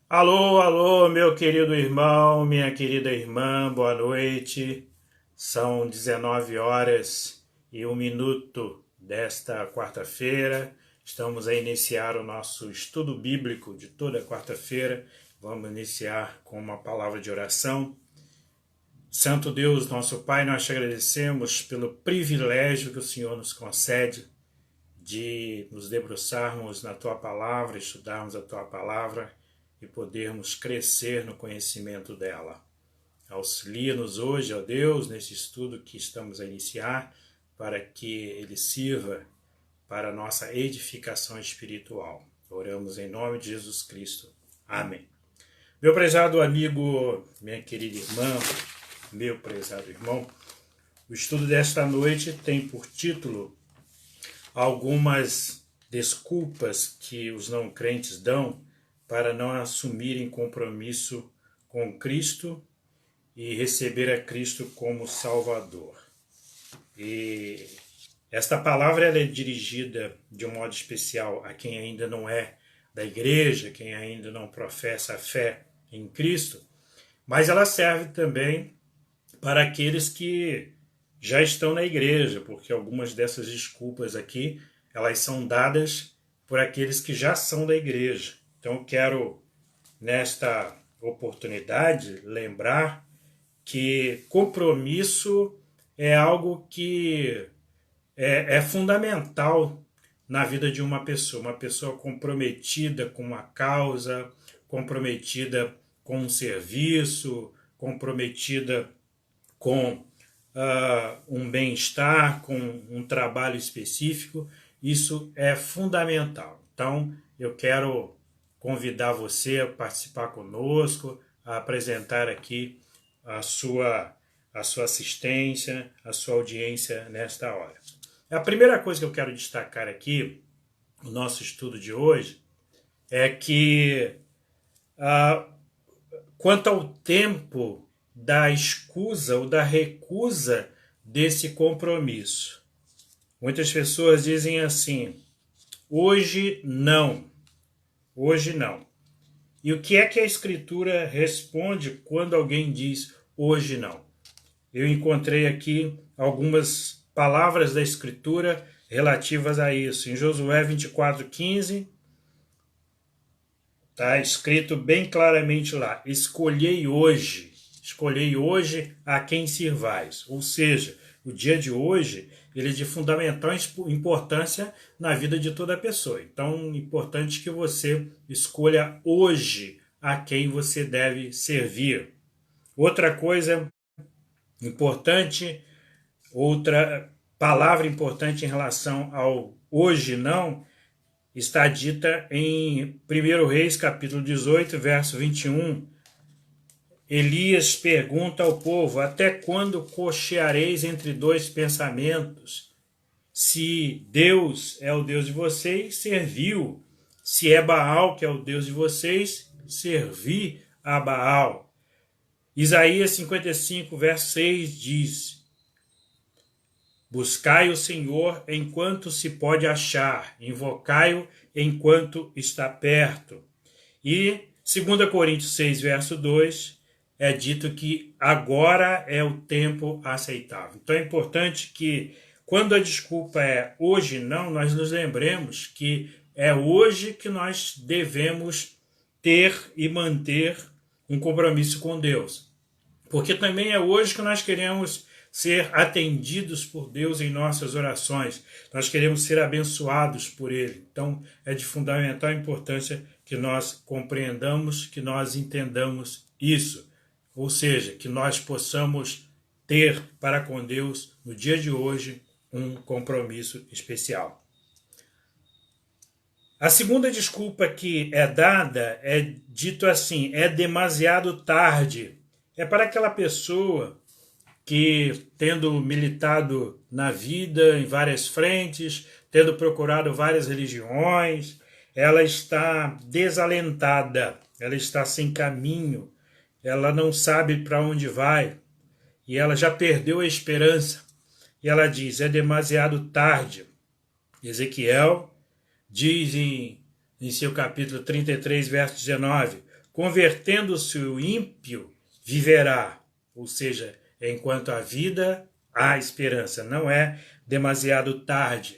Alô, alô, meu querido irmão, minha querida irmã, boa noite. São 19 horas e 1 minuto desta quarta-feira. Estamos a iniciar o nosso estudo bíblico de toda quarta-feira. Vamos iniciar com uma palavra de oração. Santo Deus, nosso Pai, nós te agradecemos pelo privilégio que o Senhor nos concede de nos debruçarmos na Tua Palavra, estudarmos a Tua Palavra e podermos crescer no conhecimento dela. Auxilia-nos hoje, ó Deus, nesse estudo que estamos a iniciar, para que ele sirva para a nossa edificação espiritual. Oramos em nome de Jesus Cristo. Amém. Meu prezado amigo, minha querida irmã, meu prezado irmão, o estudo desta noite tem por título algumas desculpas que os não crentes dão para não assumirem compromisso com Cristo e receber a Cristo como Salvador. E esta palavra ela é dirigida de um modo especial a quem ainda não é da igreja, quem ainda não professa a fé em Cristo, mas ela serve também para aqueles que já estão na igreja, porque algumas dessas desculpas aqui, elas são dadas por aqueles que já são da igreja. Então eu quero, nesta oportunidade, lembrar que compromisso é algo que é fundamental na vida de uma pessoa comprometida com uma causa, comprometida com um serviço, comprometida com um bem-estar, com um trabalho específico, isso é fundamental. Então, eu quero convidar você a participar conosco, a apresentar aqui a sua assistência, a sua audiência nesta hora. A primeira coisa que eu quero destacar aqui, no nosso estudo de hoje, é que quanto ao tempo da escusa ou da recusa desse compromisso. Muitas pessoas dizem assim, hoje não, hoje não. E o que é que a Escritura responde quando alguém diz hoje não? Eu encontrei aqui algumas palavras da Escritura relativas a isso. Em Josué 24:15, está escrito bem claramente lá, escolhei hoje a quem sirvais. Ou seja, o dia de hoje ele é de fundamental importância na vida de toda pessoa. Então, é importante que você escolha hoje a quem você deve servir. Outra coisa importante, outra palavra importante em relação ao hoje não, está dita em 1 Reis, capítulo 18, verso 21. Elias pergunta ao povo, até quando cocheareis entre dois pensamentos? Se Deus é o Deus de vocês, serviu. Se é Baal que é o Deus de vocês, servi a Baal. Isaías 55, verso 6 diz, buscai o Senhor enquanto se pode achar, invocai-o enquanto está perto. E 2 Coríntios 6, verso 2, é dito que agora é o tempo aceitável. Então é importante que, quando a desculpa é hoje não, nós nos lembremos que é hoje que nós devemos ter e manter um compromisso com Deus. Porque também é hoje que nós queremos ser atendidos por Deus em nossas orações. Nós queremos ser abençoados por Ele. Então, é de fundamental importância que nós compreendamos, que nós entendamos isso. Ou seja, que nós possamos ter para com Deus, no dia de hoje, um compromisso especial. A segunda desculpa que é dada é dito assim, é demasiado tarde. É para aquela pessoa que, tendo militado na vida em várias frentes, tendo procurado várias religiões, ela está desalentada, ela está sem caminho, ela não sabe para onde vai, e ela já perdeu a esperança. E ela diz, é demasiado tarde. Ezequiel diz em seu capítulo 33, verso 19, convertendo-se o ímpio, viverá. Ou seja, enquanto há vida, há esperança. Não é demasiado tarde.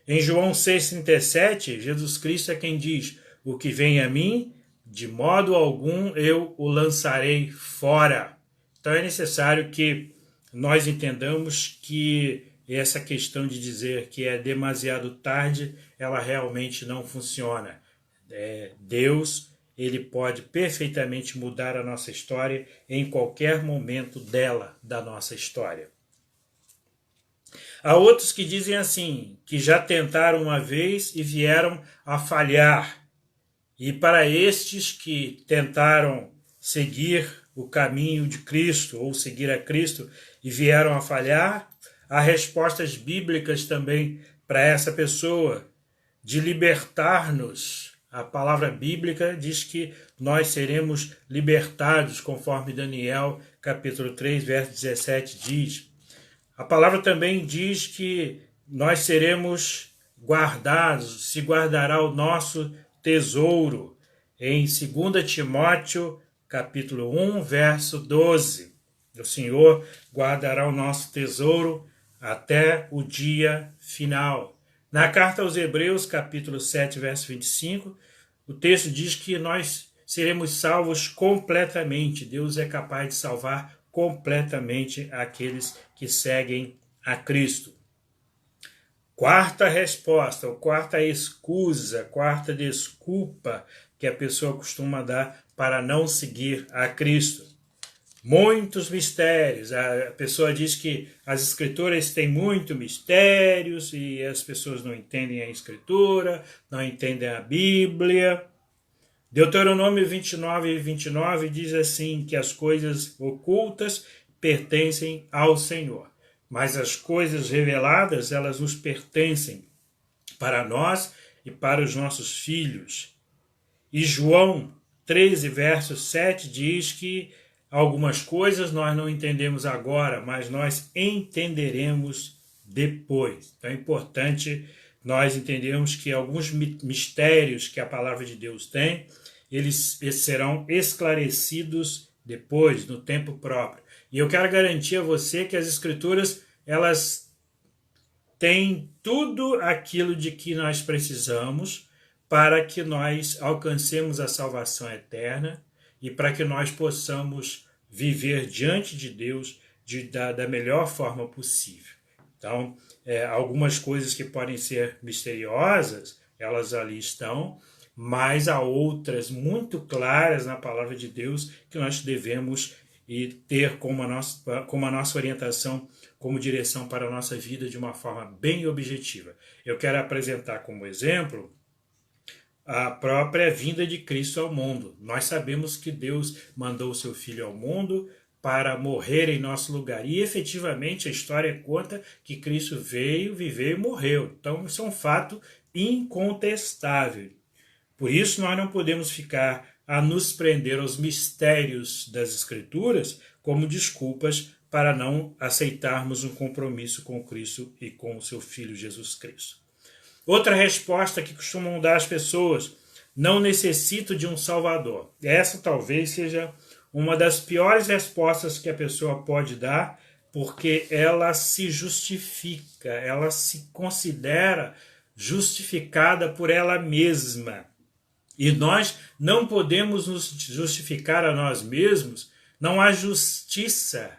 Em João 6,37, Jesus Cristo é quem diz: o que vem a mim, de modo algum eu o lançarei fora. Então é necessário que nós entendamos que essa questão de dizer que é demasiado tarde, ela realmente não funciona. Deus, ele pode perfeitamente mudar a nossa história em qualquer momento da nossa história. Há outros que dizem assim, que já tentaram uma vez e vieram a falhar. E para estes que tentaram seguir o caminho de Cristo ou seguir a Cristo e vieram a falhar, há respostas bíblicas também para essa pessoa, de libertar-nos. A palavra bíblica diz que nós seremos libertados, conforme Daniel, capítulo 3, verso 17 diz. A palavra também diz que nós seremos guardados, se guardará o nosso tesouro, em 2 Timóteo, capítulo 1, verso 12. O Senhor guardará o nosso tesouro até o dia final. Na carta aos Hebreus, capítulo 7, verso 25, o texto diz que nós seremos salvos completamente. Deus é capaz de salvar completamente aqueles que seguem a Cristo. Quarta resposta, ou quarta escusa, quarta desculpa que a pessoa costuma dar para não seguir a Cristo. Muitos mistérios. A pessoa diz que as escrituras têm muitos mistérios e as pessoas não entendem a escritura, não entendem a Bíblia. Deuteronômio 29 diz assim, que as coisas ocultas pertencem ao Senhor, mas as coisas reveladas, elas nos pertencem para nós e para os nossos filhos. E João 13, verso 7 diz que algumas coisas nós não entendemos agora, mas nós entenderemos depois. Então é importante nós entendermos que alguns mistérios que a palavra de Deus tem, eles serão esclarecidos depois, no tempo próprio. E eu quero garantir a você que as Escrituras, elas têm tudo aquilo de que nós precisamos para que nós alcancemos a salvação eterna e para que nós possamos viver diante de Deus da melhor forma possível. Então, algumas coisas que podem ser misteriosas, elas ali estão, mas há outras muito claras na palavra de Deus que nós devemos ter como a nossa orientação, como direção para a nossa vida de uma forma bem objetiva. Eu quero apresentar como exemplo a própria vinda de Cristo ao mundo. Nós sabemos que Deus mandou o seu Filho ao mundo para morrer em nosso lugar. E efetivamente a história conta que Cristo veio, viveu e morreu. Então isso é um fato incontestável. Por isso nós não podemos ficar a nos prender aos mistérios das Escrituras como desculpas para não aceitarmos um compromisso com Cristo e com o seu Filho Jesus Cristo. Outra resposta que costumam dar as pessoas: não necessito de um Salvador. Essa talvez seja uma das piores respostas que a pessoa pode dar, porque ela se justifica, ela se considera justificada por ela mesma. E nós não podemos nos justificar a nós mesmos, não há justiça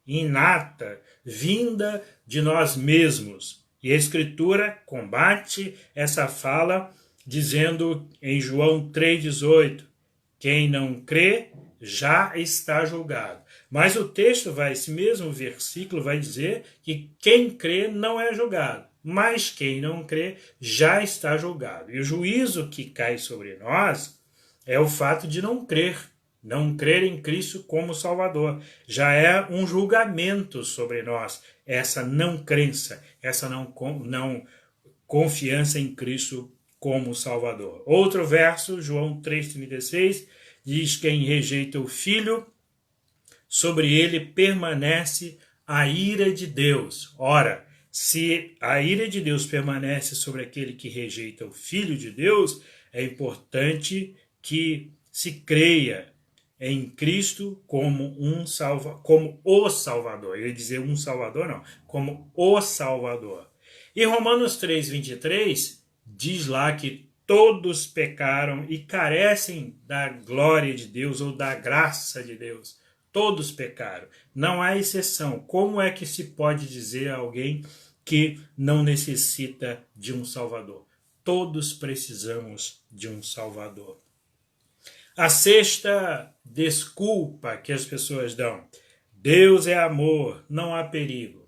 inata vinda de nós mesmos. E a Escritura combate essa fala dizendo em João 3,18, quem não crê já está julgado. Mas o texto esse mesmo versículo vai dizer que quem crê não é julgado, mas quem não crê já está julgado. E o juízo que cai sobre nós é o fato de não crer em Cristo como Salvador. Já é um julgamento sobre nós, essa não crença, essa não confiança em Cristo como Salvador. Outro verso, João 3,36, diz: quem rejeita o Filho, sobre ele permanece a ira de Deus. Ora, se a ira de Deus permanece sobre aquele que rejeita o Filho de Deus, é importante que se creia em Cristo como como o Salvador. Eu ia dizer um Salvador, não, como o Salvador. E Romanos 3:23 diz lá que todos pecaram e carecem da glória de Deus ou da graça de Deus. Todos pecaram. Não há exceção. Como é que se pode dizer a alguém que não necessita de um Salvador? Todos precisamos de um Salvador. A sexta desculpa que as pessoas dão: Deus é amor, não há perigo.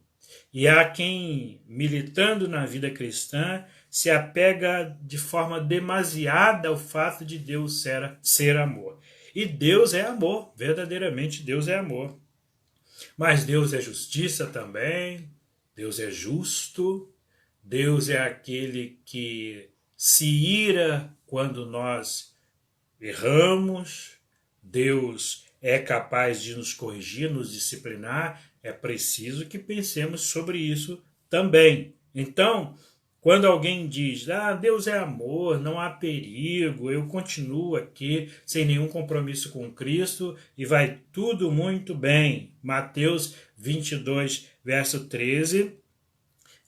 E há quem, militando na vida cristã, se apega de forma demasiada ao fato de Deus ser amor. E Deus é amor, verdadeiramente Deus é amor. Mas Deus é justiça também, Deus é justo, Deus é aquele que se ira quando nós erramos, Deus é capaz de nos corrigir, nos disciplinar, é preciso que pensemos sobre isso também. Então, quando alguém diz, Deus é amor, não há perigo, eu continuo aqui sem nenhum compromisso com Cristo e vai tudo muito bem. Mateus 22, verso 13,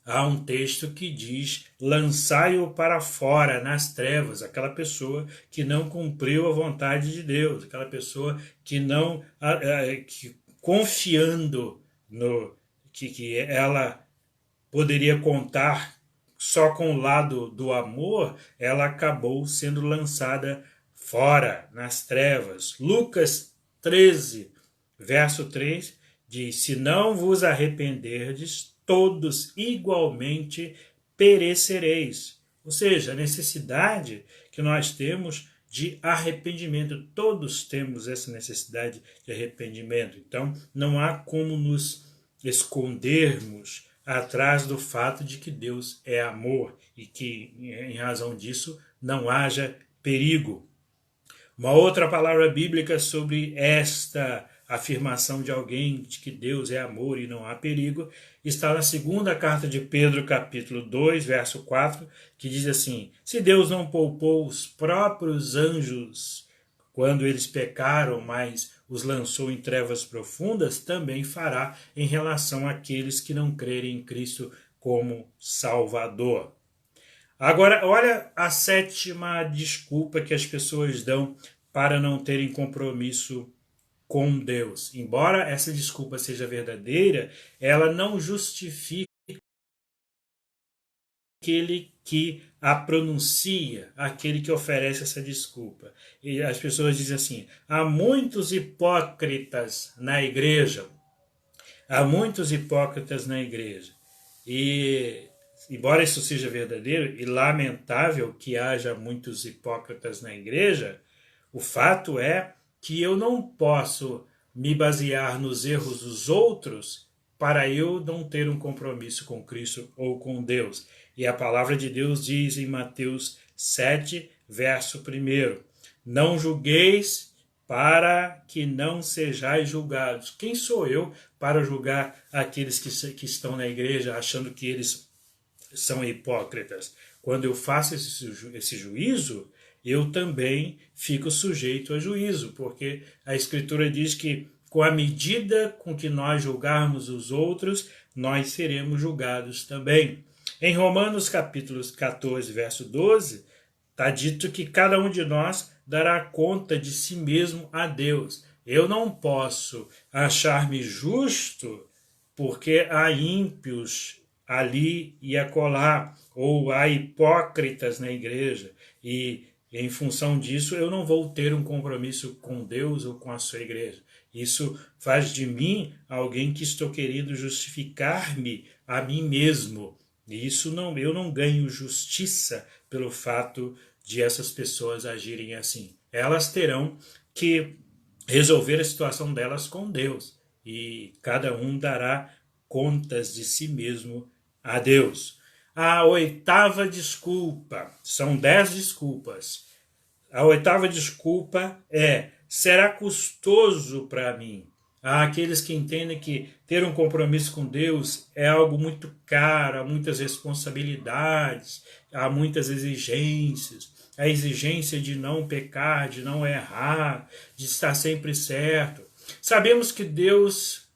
há um texto que diz, lançai-o para fora, nas trevas, aquela pessoa que não cumpriu a vontade de Deus, aquela pessoa que não, confiando no que ela poderia contar só com o lado do amor, ela acabou sendo lançada fora, nas trevas. Lucas 13, verso 3, diz, se não vos arrependerdes, todos igualmente perecereis. Ou seja, a necessidade que nós temos de arrependimento. Todos temos essa necessidade de arrependimento. Então, não há como nos escondermos atrás do fato de que Deus é amor e que, em razão disso, não haja perigo. Uma outra palavra bíblica sobre esta afirmação de alguém de que Deus é amor e não há perigo está na segunda carta de Pedro, capítulo 2, verso 4, que diz assim, se Deus não poupou os próprios anjos quando eles pecaram, mas os lançou em trevas profundas, também fará em relação àqueles que não crerem em Cristo como Salvador. Agora, olha a sétima desculpa que as pessoas dão para não terem compromisso com Deus. Embora essa desculpa seja verdadeira, ela não justifica aquele que a pronuncia, aquele que oferece essa desculpa. E as pessoas dizem assim, há muitos hipócritas na igreja. Há muitos hipócritas na igreja. E, embora isso seja verdadeiro e lamentável que haja muitos hipócritas na igreja, o fato é que eu não posso me basear nos erros dos outros para eu não ter um compromisso com Cristo ou com Deus. E a palavra de Deus diz em Mateus 7, verso 1, não julgueis para que não sejais julgados. Quem sou eu para julgar aqueles que estão na igreja achando que eles são hipócritas? Quando eu faço esse juízo, eu também fico sujeito a juízo, porque a Escritura diz que com a medida com que nós julgarmos os outros, nós seremos julgados também. Em Romanos capítulo 14, verso 12, está dito que cada um de nós dará conta de si mesmo a Deus. Eu não posso achar-me justo porque há ímpios ali e acolá, ou há hipócritas na igreja, e em função disso eu não vou ter um compromisso com Deus ou com a sua igreja. Isso faz de mim alguém que estou querendo justificar-me a mim mesmo. E isso eu não ganho justiça pelo fato de essas pessoas agirem assim. Elas terão que resolver a situação delas com Deus. E cada um dará contas de si mesmo a Deus. A oitava desculpa, são 10 desculpas. A oitava desculpa é, será custoso para mim. Há aqueles que entendem que ter um compromisso com Deus é algo muito caro, há muitas responsabilidades, há muitas exigências. a exigência de não pecar, de não errar, de estar sempre certo. Sabemos que Deus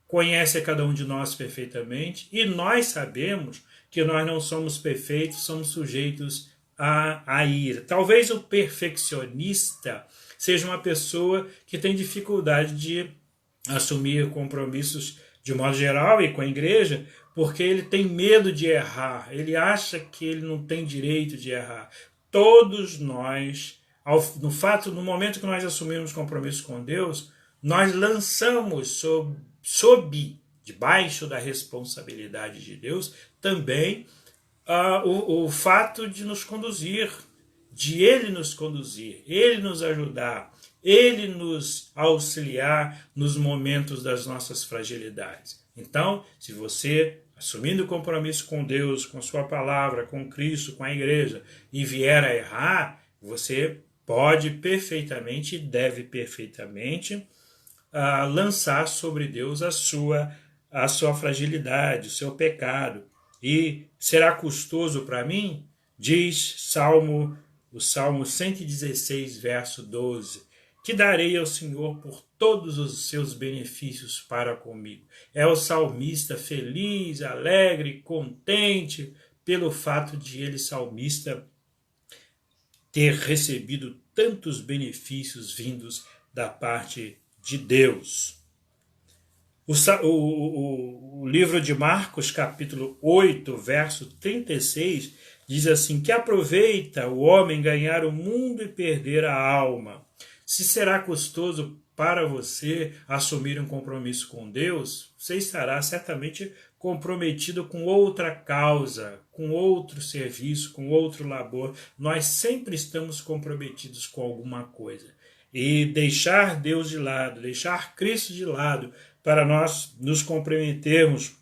conhece a cada um de nós perfeitamente e nós sabemos que nós não somos perfeitos, somos sujeitos à ira. Talvez o perfeccionista seja uma pessoa que tem dificuldade de assumir compromissos de modo geral e com a igreja, porque ele tem medo de errar, ele acha que ele não tem direito de errar. Todos nós, no momento que nós assumimos compromisso com Deus, nós lançamos debaixo da responsabilidade de Deus, também o fato de nos conduzir, de Ele nos conduzir, Ele nos ajudar, Ele nos auxiliar nos momentos das nossas fragilidades. Então, se você, assumindo compromisso com Deus, com sua palavra, com Cristo, com a igreja, e vier a errar, você pode perfeitamente e deve perfeitamente lançar sobre Deus a sua fragilidade, o seu pecado. E será custoso para mim? Diz o Salmo 116, verso 12, que darei ao Senhor por todos os seus benefícios para comigo. É o salmista feliz, alegre, contente pelo fato de ele, salmista, ter recebido tantos benefícios vindos da parte de Deus. O livro de Marcos, capítulo 8, verso 36, diz assim: que aproveita o homem ganhar o mundo e perder a alma. Se será custoso para você assumir um compromisso com Deus, você estará certamente comprometido com outra causa, com outro serviço, com outro labor. Nós sempre estamos comprometidos com alguma coisa. E deixar Deus de lado, deixar Cristo de lado, para nós nos comprometermos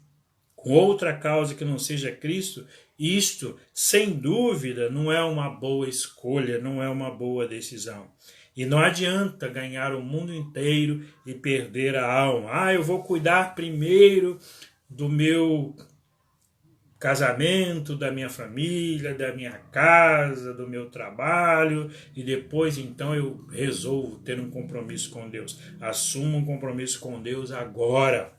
com outra causa que não seja Cristo, isto, sem dúvida, não é uma boa escolha, não é uma boa decisão. E não adianta ganhar o mundo inteiro e perder a alma. Eu vou cuidar primeiro do meu casamento, da minha família, da minha casa, do meu trabalho, e depois então eu resolvo ter um compromisso com Deus. Assuma um compromisso com Deus agora,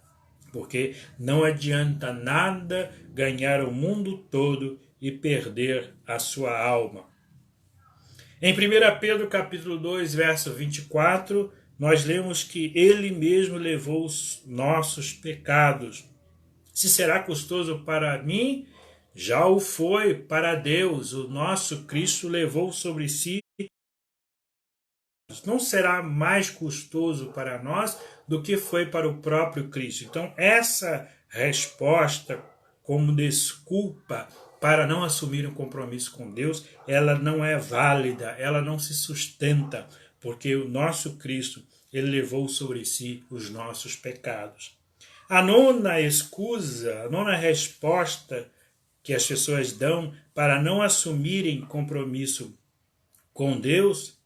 porque não adianta nada ganhar o mundo todo e perder a sua alma. Em 1 Pedro capítulo 2, verso 24, nós lemos que ele mesmo levou os nossos pecados. Se será custoso para mim, já o foi para Deus. O nosso Cristo levou sobre si. Não será mais custoso para nós do que foi para o próprio Cristo. Então, essa resposta como desculpa para não assumir um compromisso com Deus, ela não é válida, ela não se sustenta, porque o nosso Cristo, ele levou sobre si os nossos pecados. A nona excusa, a nona resposta que as pessoas dão para não assumirem compromisso com Deus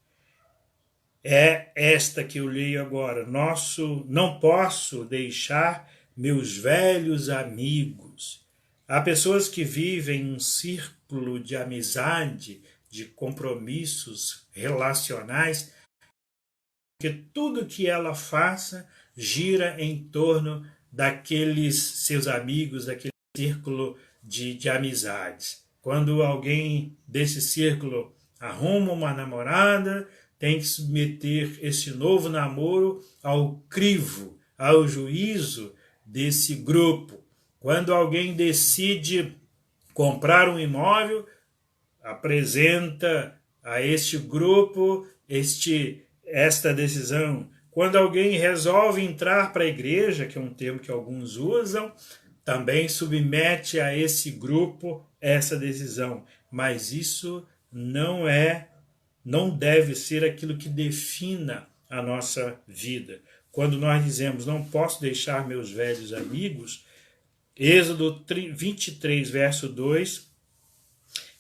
é esta que eu leio agora. Não posso deixar meus velhos amigos. Há pessoas que vivem um círculo de amizade, de compromissos relacionais, que tudo que ela faça gira em torno daqueles seus amigos, daquele círculo de amizades. Quando alguém desse círculo arruma uma namorada, tem que submeter esse novo namoro ao crivo, ao juízo desse grupo. Quando alguém decide comprar um imóvel, apresenta a este grupo esta decisão. Quando alguém resolve entrar para a igreja, que é um termo que alguns usam, também submete a esse grupo essa decisão. Mas isso não deve ser aquilo que defina a nossa vida. Quando nós dizemos, não posso deixar meus velhos amigos, Êxodo 23, verso 2,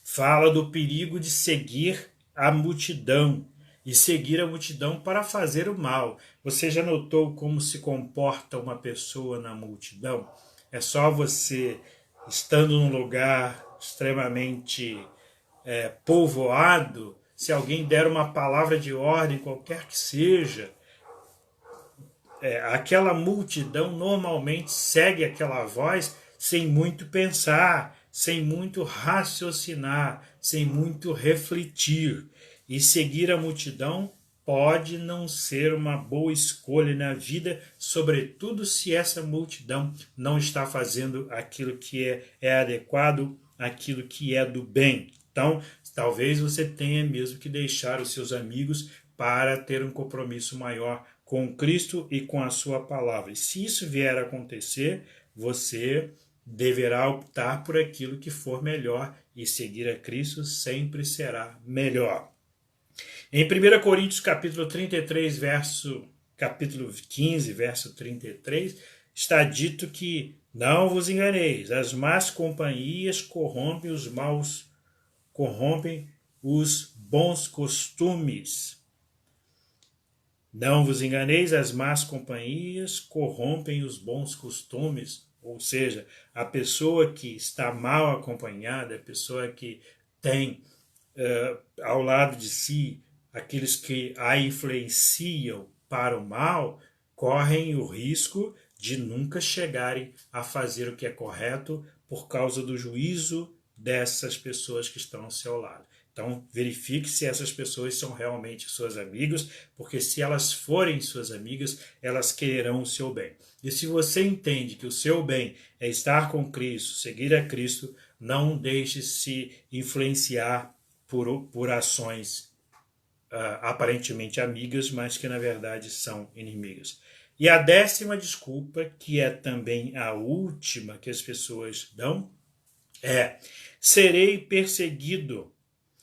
fala do perigo de seguir a multidão, e seguir a multidão para fazer o mal. Você já notou como se comporta uma pessoa na multidão? É só você, estando num lugar extremamente povoado, se alguém der uma palavra de ordem, qualquer que seja, aquela multidão normalmente segue aquela voz sem muito pensar, sem muito raciocinar, sem muito refletir. E seguir a multidão pode não ser uma boa escolha na vida, sobretudo se essa multidão não está fazendo aquilo que é adequado, aquilo que é do bem. Então, talvez você tenha mesmo que deixar os seus amigos para ter um compromisso maior com Cristo e com a sua palavra. E se isso vier a acontecer, você deverá optar por aquilo que for melhor, e seguir a Cristo sempre será melhor. Em 1 Coríntios capítulo 33, capítulo 15, verso 33, está dito que não vos enganeis, as más companhias corrompem os bons costumes. Não vos enganeis, as más companhias corrompem os bons costumes. Ou seja, a pessoa que está mal acompanhada, a pessoa que tem ao lado de si aqueles que a influenciam para o mal, correm o risco de nunca chegarem a fazer o que é correto por causa do juízo dessas pessoas que estão ao seu lado. Então, verifique se essas pessoas são realmente suas amigas, porque se elas forem suas amigas, elas quererão o seu bem. E se você entende que o seu bem é estar com Cristo, seguir a Cristo, não deixe se influenciar por ações aparentemente amigas, mas que na verdade são inimigas. E a 10ª desculpa, que é também a última que as pessoas dão, é: serei perseguido.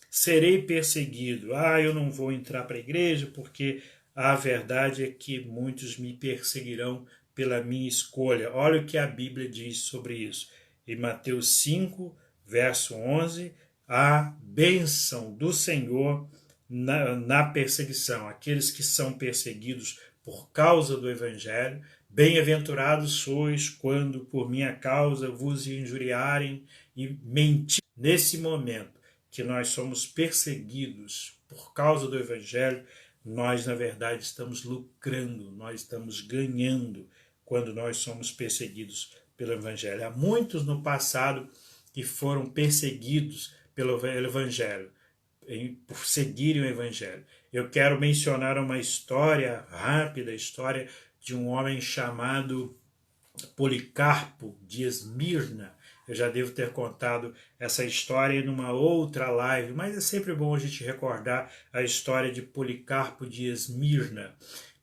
Serei perseguido. Eu não vou entrar para a igreja porque a verdade é que muitos me perseguirão pela minha escolha. Olha o que a Bíblia diz sobre isso. Em Mateus 5, verso 11, a bênção do Senhor na perseguição. Aqueles que são perseguidos por causa do Evangelho, bem-aventurados sois quando por minha causa vos injuriarem e mentirem. Nesse momento que nós somos perseguidos por causa do Evangelho, nós, na verdade, estamos lucrando, nós estamos ganhando quando nós somos perseguidos pelo Evangelho. Há muitos no passado que foram perseguidos pelo Evangelho, por seguirem o Evangelho. Eu quero mencionar uma história rápida, a história de um homem chamado Policarpo de Esmirna. Eu já devo ter contado essa história numa outra live, mas é sempre bom a gente recordar a história de Policarpo de Esmirna.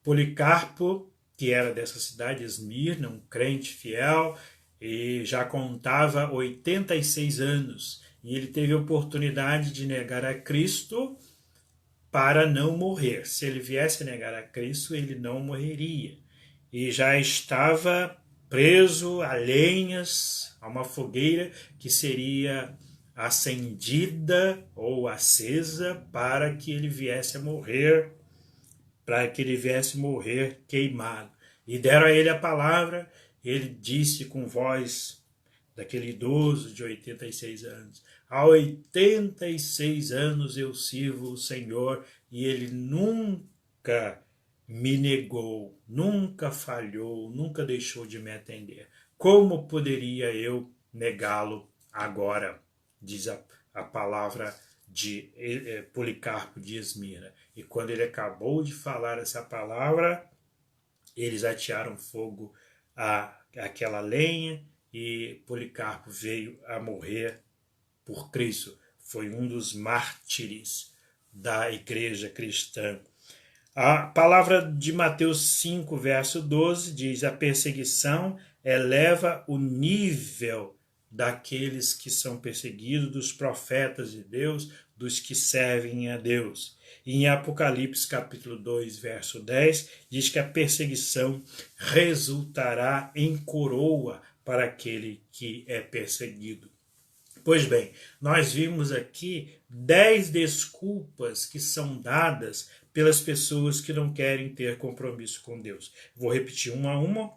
Policarpo, que era dessa cidade, Esmirna, um crente fiel, e já contava 86 anos. E ele teve a oportunidade de negar a Cristo para não morrer. Se ele viesse a negar a Cristo, ele não morreria. E já estava preso a lenhas, a uma fogueira que seria acendida ou acesa para que ele viesse a morrer, queimado. E deram a ele a palavra, ele disse com voz daquele idoso de 86 anos, há 86 anos eu sirvo o Senhor e ele nunca me negou, nunca falhou, nunca deixou de me atender. Como poderia eu negá-lo agora? Diz a palavra de Policarpo de Esmirna. E quando ele acabou de falar essa palavra, eles atearam fogo àquela lenha e Policarpo veio a morrer por Cristo. Foi um dos mártires da igreja cristã. A palavra de Mateus 5, verso 12, diz: a perseguição eleva o nível daqueles que são perseguidos, dos profetas de Deus, dos que servem a Deus. E em Apocalipse capítulo 2, verso 10, diz que a perseguição resultará em coroa para aquele que é perseguido. Pois bem, nós vimos aqui 10 desculpas que são dadas pelas pessoas que não querem ter compromisso com Deus. Vou repetir uma a uma.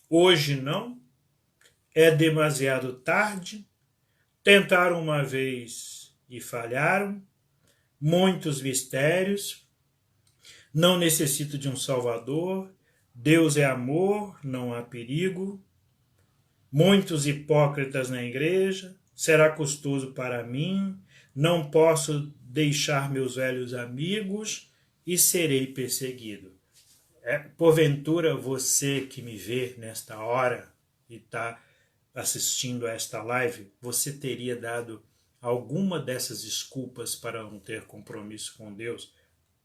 Hoje não. É demasiado tarde. Tentaram uma vez e falharam, muitos mistérios, não necessito de um Salvador, Deus é amor, não há perigo, muitos hipócritas na igreja, será custoso para mim, não posso deixar meus velhos amigos e serei perseguido. Porventura você que me vê nesta hora e está assistindo a esta live, você teria dado alguma dessas desculpas para não ter compromisso com Deus,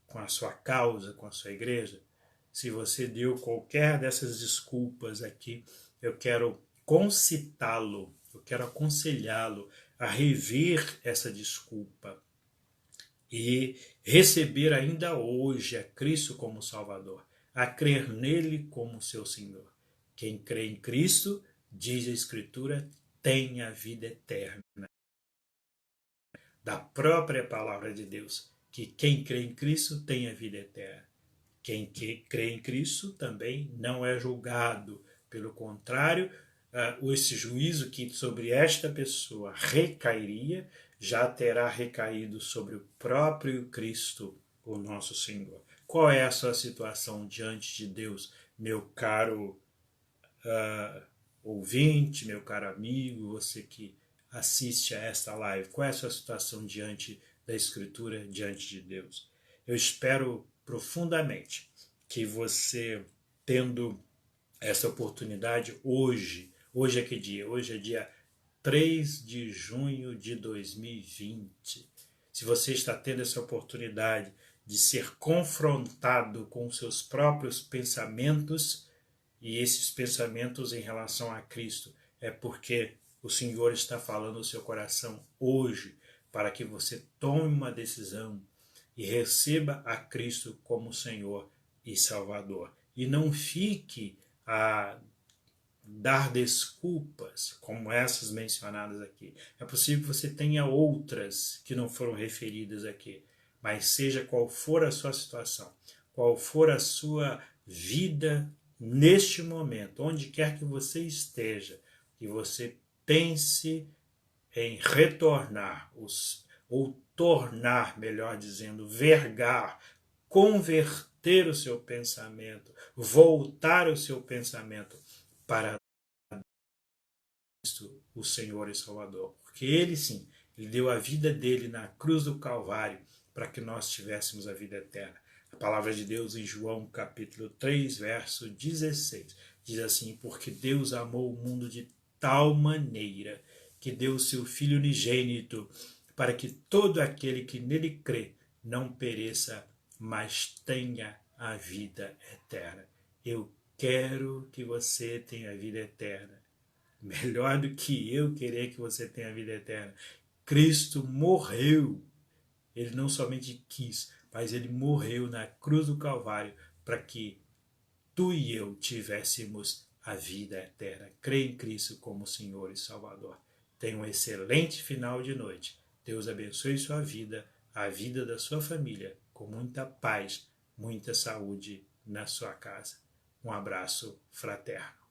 com a sua causa, com a sua igreja? Se você deu qualquer dessas desculpas aqui, eu quero concitá-lo, eu quero aconselhá-lo a rever essa desculpa e receber ainda hoje a Cristo como Salvador, a crer nele como seu Senhor. Quem crê em Cristo, diz a Escritura, tem a vida eterna. Da própria palavra de Deus, que quem crê em Cristo tem a vida eterna. Quem crê em Cristo também não é julgado. Pelo contrário, esse juízo que sobre esta pessoa recairia, já terá recaído sobre o próprio Cristo, o nosso Senhor. Qual é a sua situação diante de Deus, meu caro ouvinte, meu caro amigo, você que assiste a esta live? Qual é a sua situação diante da Escritura, diante de Deus? Eu espero profundamente que você, tendo essa oportunidade hoje é que dia? Hoje é dia 3 de junho de 2020. Se você está tendo essa oportunidade de ser confrontado com seus próprios pensamentos, e esses pensamentos em relação a Cristo, é porque o Senhor está falando no seu coração hoje, para que você tome uma decisão e receba a Cristo como Senhor e Salvador. E não fique a dar desculpas como essas mencionadas aqui. É possível que você tenha outras que não foram referidas aqui, mas seja qual for a sua situação, qual for a sua vida neste momento, onde quer que você esteja, que você pense em retornar, ou tornar, melhor dizendo, vergar, converter o seu pensamento, voltar o seu pensamento para Cristo, o Senhor e Salvador. Porque Ele sim, Ele deu a vida dele na cruz do Calvário para que nós tivéssemos a vida eterna. A palavra de Deus em João capítulo 3, verso 16, diz assim: porque Deus amou o mundo de tal maneira que deu o seu Filho unigênito, para que todo aquele que nele crê não pereça, mas tenha a vida eterna. Eu quero que você tenha a vida eterna. Melhor do que eu querer que você tenha a vida eterna. Cristo morreu. Ele não somente quis, mas ele morreu na cruz do Calvário para que tu e eu tivéssemos a vida eterna. Crê em Cristo como Senhor e Salvador. Tenha um excelente final de noite. Deus abençoe sua vida, a vida da sua família, com muita paz, muita saúde na sua casa. Um abraço fraterno.